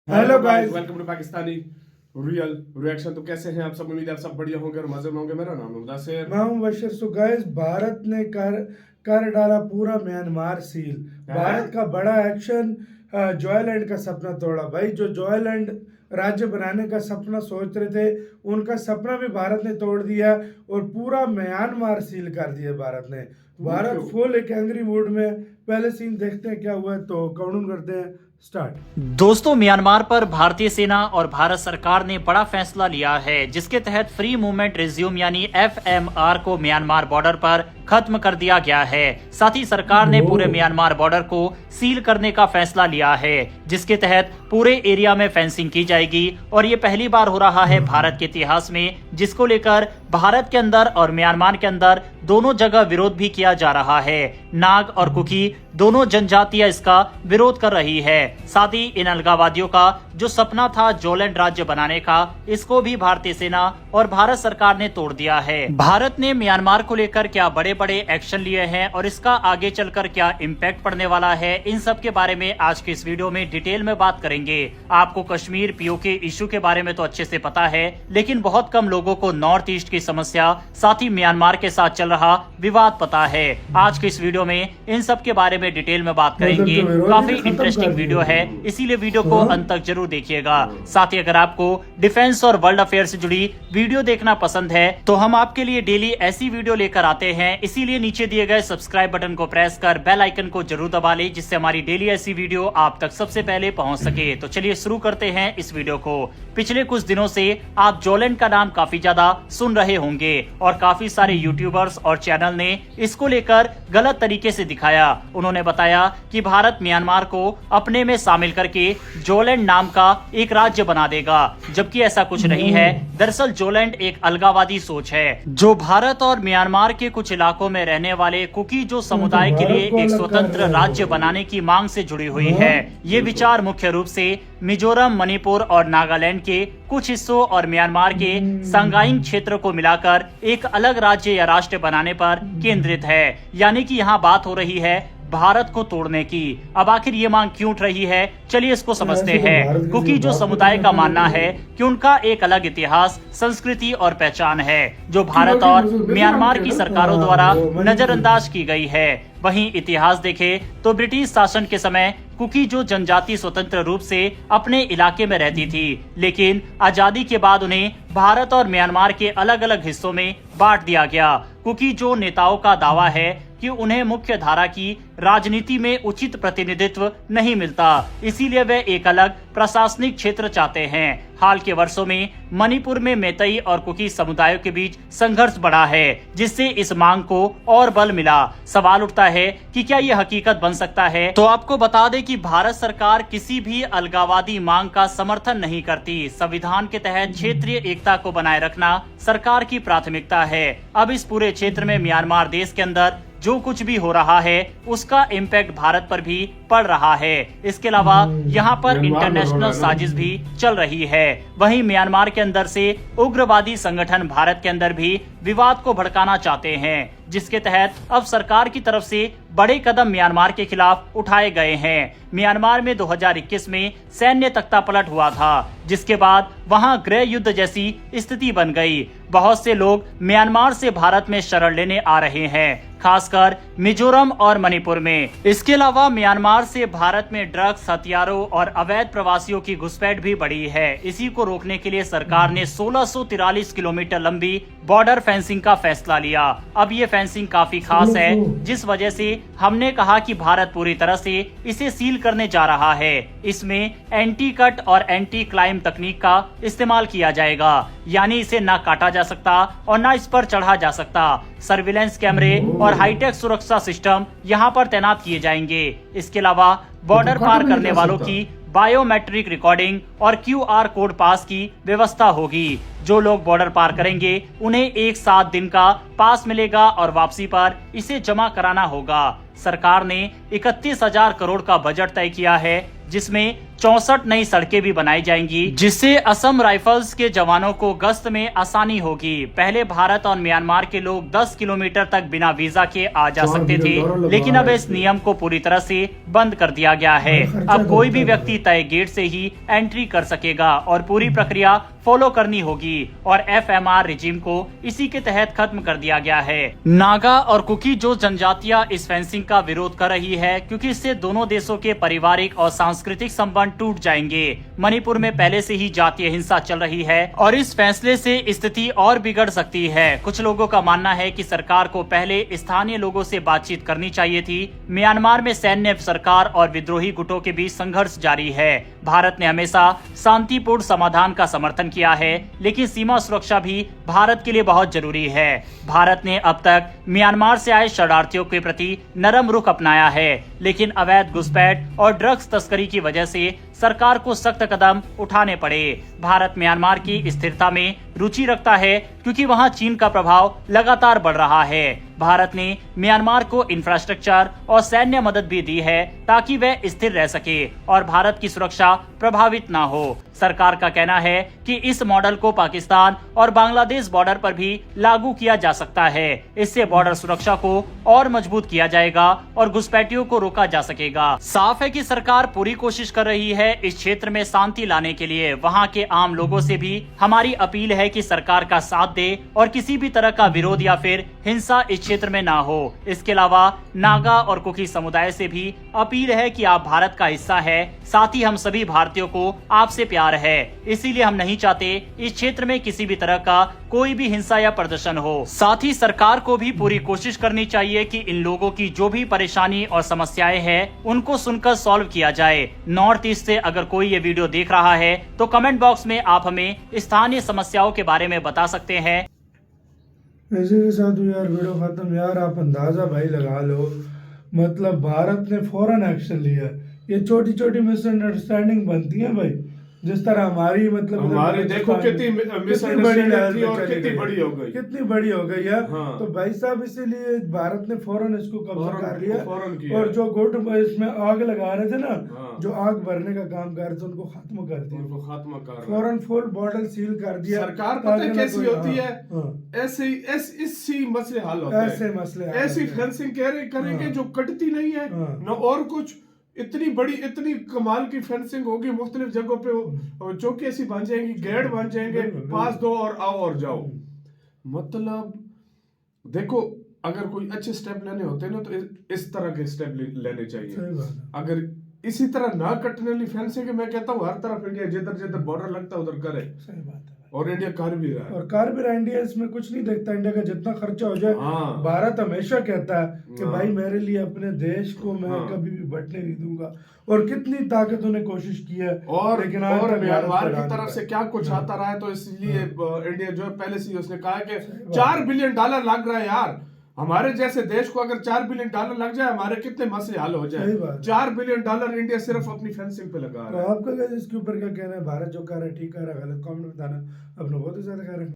Hello guys, welcome to Pakistani real reaction. तो कैसे हैं आप सब? उम्मीद है आप सब बढ़िया होंगे और मजे में होंगे। मेरा नाम है मुदासिर। मैं हूं बशीर। सो गाइस, भारत ने कर डाला पूरा म्यांमार सील। भारत का बड़ा एक्शन। जॉयलैंड का सपना तोड़ा। भाई, जो जॉयलैंड राज्य बनाने का सपना सोच रहे थे, उनका सपना भी भारत ने तोड़ दिया और पूरा म्यांमार सील कर दिया भारत ने। भारत फुल एक एंग्री मूड में। पहले सीन देखते हैं क्या हुआ, तो काउंट करते हैं। स्टार्ट। दोस्तों, म्यांमार पर भारतीय सेना और भारत सरकार ने बड़ा फैसला लिया है, जिसके तहत फ्री मूवमेंट रिज्यूम यानी FMR को म्यांमार बॉर्डर पर खत्म कर दिया गया है। साथ ही सरकार ने पूरे म्यांमार बॉर्डर को सील करने का फैसला लिया है, जिसके तहत पूरे एरिया में फेंसिंग की जाएगी। और ये पहली बार हो रहा है भारत के इतिहास में, जिसको लेकर भारत के अंदर और म्यांमार के अंदर दोनों जगह विरोध भी किया जा रहा है। नाग और कुकी दोनों जनजातियां इसका विरोध कर रही है। साथ ही इन अलगाववादियों का जो सपना था जोलैंड राज्य बनाने का, इसको भी भारतीय सेना और भारत सरकार ने तोड़ दिया है। भारत ने म्यांमार को लेकर क्या बड़े बड़े एक्शन लिए हैं और इसका आगे चलकर क्या इम्पैक्ट पड़ने वाला है, इन सब के बारे में आज के इस वीडियो में डिटेल में बात करेंगे। आपको कश्मीर POK इशू के बारे में तो अच्छे से पता है, लेकिन बहुत कम लोगों को नॉर्थ ईस्ट की समस्या, साथ ही म्यांमार के साथ चल रहा विवाद पता है। आज के इस वीडियो में इन सब के बारे में डिटेल में बात करेंगे। काफी इंटरेस्टिंग वीडियो है, इसीलिए वीडियो को अंत तक जरूर देखिएगा। साथ ही अगर आपको डिफेंस और वर्ल्ड अफेयर से जुड़ी वीडियो देखना पसंद है, तो हम आपके लिए डेली ऐसी वीडियो लेकर आते हैं। इसीलिए नीचे दिए गए सब्सक्राइब बटन को प्रेस कर बेल आइकन को जरूर दबा ले, जिससे हमारी डेली ऐसी वीडियो आप तक सबसे पहले पहुंच सके। तो चलिए शुरू करते हैं इस वीडियो को। पिछले कुछ दिनों से आप जोलैंड का नाम काफी ज्यादा सुन रहे होंगे और काफी सारे यूट्यूबर्स और चैनल ने इसको लेकर गलत तरीके से दिखाया। उन्होंने बताया कि भारत म्यांमार को अपने में शामिल करके जोलैंड नाम का एक राज्य बना देगा, जबकि ऐसा कुछ नहीं है। दरअसल जोलैंड एक अलगाववादी सोच है, जो भारत और म्यांमार के कुछ इलाकों में रहने वाले कुकी जो समुदाय के लिए एक स्वतंत्र राज्य बनाने की मांग से जुड़ी हुई है। ये विचार मुख्य रूप से मिजोरम, मणिपुर और नागालैंड के कुछ हिस्सों और म्यांमार के सांगाइंग क्षेत्र को मिलाकर एक अलग राज्य या राष्ट्र बनाने पर केंद्रित है। यानी कि यहाँ बात हो रही है भारत को तोड़ने की। अब आखिर ये मांग क्यों उठ रही है, चलिए इसको समझते हैं। कुकी जो समुदाय का मानना है कि उनका एक अलग इतिहास, संस्कृति और पहचान है, जो भारत और म्यांमार की सरकारों द्वारा नजरअंदाज की गई है। वहीं इतिहास देखें तो ब्रिटिश शासन के समय कुकी जो जनजाति स्वतंत्र रूप से अपने इलाके में रहती थी, लेकिन आजादी के बाद उन्हें भारत और म्यांमार के अलग अलग हिस्सों में बांट दिया गया। कुकी जो नेताओं का दावा है कि उन्हें मुख्य धारा की राजनीति में उचित प्रतिनिधित्व नहीं मिलता, इसीलिए वे एक अलग प्रशासनिक क्षेत्र चाहते हैं। हाल के वर्षों में मणिपुर में मैतेई और कुकी समुदायों के बीच संघर्ष बढ़ा है, जिससे इस मांग को और बल मिला। सवाल उठता है कि क्या ये हकीकत बन सकता है? तो आपको बता दें कि भारत सरकार किसी भी अलगाववादी मांग का समर्थन नहीं करती। संविधान के तहत क्षेत्रीय एकता को बनाए रखना सरकार की प्राथमिकता है। अब इस पूरे क्षेत्र में म्यांमार देश के अंदर जो कुछ भी हो रहा है, उसका इम्पैक्ट भारत पर भी पड़ रहा है। इसके अलावा यहाँ पर इंटरनेशनल साजिश भी चल रही है। वहीं म्यांमार के अंदर से उग्रवादी संगठन भारत के अंदर भी विवाद को भड़काना चाहते हैं, जिसके तहत अब सरकार की तरफ से बड़े कदम म्यांमार के खिलाफ उठाए गए हैं। म्यांमार में 2021 में सैन्य तख्तापलट हुआ था, जिसके बाद वहां गृह युद्ध जैसी स्थिति बन गई। बहुत से लोग म्यांमार से भारत में शरण लेने आ रहे हैं, खासकर मिजोरम और मणिपुर में। इसके अलावा म्यांमार से भारत में ड्रग्स, हथियारों और अवैध प्रवासियों की घुसपैठ भी बढ़ी है। इसी को रोकने के लिए सरकार ने 1643 किलोमीटर लंबी बॉर्डर फेंसिंग का फैसला लिया। अब ये फेंसिंग काफी खास है, जिस वजह से हमने कहा कि भारत पूरी तरह से इसे सील करने जा रहा है। इसमें एंटी कट और एंटी क्लाइम तकनीक का इस्तेमाल किया जाएगा, यानी इसे ना काटा जा सकता और ना इस पर चढ़ा जा सकता। सर्विलेंस कैमरे और हाईटेक सुरक्षा सिस्टम यहाँ पर तैनात किए जाएंगे। इसके अलावा बॉर्डर पार करने वालों की बायोमेट्रिक रिकॉर्डिंग और QR कोड पास की व्यवस्था होगी। जो लोग बॉर्डर पार करेंगे उन्हें एक 7 दिन का पास मिलेगा और वापसी पर इसे जमा कराना होगा। सरकार ने 31,000 करोड़ का बजट तय किया है, जिसमें 64 नई सड़कें भी बनाई जाएंगी, जिससे असम राइफल्स के जवानों को गश्त में आसानी होगी। पहले भारत और म्यांमार के लोग 10 किलोमीटर तक बिना वीजा के आ जा सकते थे, लेकिन अब इस नियम को पूरी तरह से बंद कर दिया गया है। अब कोई भी व्यक्ति तय गेट से ही एंट्री कर सकेगा और पूरी प्रक्रिया फॉलो करनी होगी और FMR रिजीम को इसी के तहत खत्म कर दिया गया है। नागा और कुकी जो जनजातियां इस फेंसिंग का विरोध कर रही है, क्योंकि इससे दोनों देशों के पारिवारिक और सांस्कृतिक संबंध टूट जाएंगे। मणिपुर में पहले से ही जातीय हिंसा चल रही है और इस फैसले से स्थिति और बिगड़ सकती है। कुछ लोगों का मानना है कि सरकार को पहले स्थानीय लोगों से बातचीत करनी चाहिए थी। म्यांमार में सैन्य सरकार और विद्रोही गुटों के बीच संघर्ष जारी है। भारत ने हमेशा शांतिपूर्ण समाधान का समर्थन किया है, लेकिन सीमा सुरक्षा भी भारत के लिए बहुत जरूरी है। भारत ने अब तक म्यांमार से आए शरणार्थियों के प्रति नरम रुख अपनाया है, लेकिन अवैध घुसपैठ और ड्रग्स तस्करी की वजह से सरकार को सख्त कदम उठाने पड़े। भारत म्यांमार की स्थिरता में रुचि रखता है, क्योंकि वहां चीन का प्रभाव लगातार बढ़ रहा है। भारत ने म्यांमार को इंफ्रास्ट्रक्चर और सैन्य मदद भी दी है, ताकि वह स्थिर रह सके और भारत की सुरक्षा प्रभावित ना हो। सरकार का कहना है कि इस मॉडल को पाकिस्तान और बांग्लादेश बॉर्डर पर भी लागू किया जा सकता है। इससे बॉर्डर सुरक्षा को और मजबूत किया जाएगा और घुसपैठियों को रोका जा सकेगा। साफ है कि सरकार पूरी कोशिश कर रही है इस क्षेत्र में शांति लाने के लिए। वहां के आम लोगों से भी हमारी अपील है कि सरकार का साथ दे और किसी भी तरह का विरोध या फिर हिंसा इस क्षेत्र में ना हो। इसके अलावा नागा और कुकी समुदाय से भी अपील है कि आप भारत का हिस्सा है, साथ ही हम सभी भारतीयों को आपसे प्यार है, इसीलिए हम नहीं चाहते इस क्षेत्र में किसी भी तरह का कोई भी हिंसा या प्रदर्शन हो। साथ ही सरकार को भी पूरी कोशिश करनी चाहिए कि इन लोगों की जो भी परेशानी और समस्याएं हैं उनको सुनकर सॉल्व किया जाए। नॉर्थ ईस्ट से अगर कोई ये वीडियो देख रहा है तो कमेंट बॉक्स में आप हमें स्थानीय समस्याओं के बारे में बता सकते हैं। इसी के साथ यार वीडियो खत्म। यार आप अंदाजा भाई लगा लो, मतलब भारत ने फौरन एक्शन लिया। ये छोटी छोटी मिसअंडरस्टैंडिंग बनती है भाई, जिस तरह हमारी मतलब हमारी देखो कितनी मिसअंडरस्टैंडिंग थी और कितनी बड़ी हो गई, कितनी बड़ी हो गई है। हाँ। तो भाई साहब इसीलिए भारत ने फौरन इसको कब्जा कर लिया और जो जो इसमें आग लगा रहे थे ना, हाँ। जो आग भरने का काम कर रहे थे उनको खत्म कर दिया, कर फौरन फुल बॉर्डर सील कर दिया। सरकार पता है कैसी होती है, हाँ। ऐसी मसले हल होते हैं, ऐसे मसले ऐसी फेंसिंग करेंगे जो कटती नहीं है न और कुछ। इतनी बड़ी इतनी कमाल की फेंसिंग होगी, मुख्तलिफ जगहों पे चौकी ऐसी बन जाएंगी, गेट बन जाएंगे, पास दो और आओ और जाओ। मतलब देखो, अगर कोई अच्छे स्टेप लेने होते हैं ना तो इस तरह के स्टेप लेने चाहिए। अगर इसी तरह ना कटने वाली फेंसिंग, मैं कहता हूँ हर तरफ इंडिया जिधर जिधर बॉर्डर लगता है उधर करे। सही बात है। और इंडिया कर भी रहा है, और कर भी रहा है। इंडिया इसमें कुछ नहीं देखता, इंडिया का जितना खर्चा हो जाए। हाँ। भारत हमेशा कहता है कि हाँ। भाई मेरे लिए अपने देश को मैं हाँ। कभी भी बटने नहीं दूंगा, और कितनी ताकत उन्हें कोशिश की है। और लेकिन म्यांमार की तरफ से क्या कुछ आता रहा है, तो इसलिए इंडिया जो है पहले से उसने कहा है कि $4 बिलियन लग रहा है। यार हमारे जैसे देश को अगर $4 बिलियन लग जाए, हमारे कितने मसले हल हो जाए। $4 बिलियन इंडिया सिर्फ अपनी फेंसिंग पे लगा रहा है। तो आपका इसके ऊपर क्या कहना है? भारत जो कर रहा है ठीक कर रहा है, गलत? कमेंट में बताना। अपना बहुत ही ज्यादा कह रहे हैं।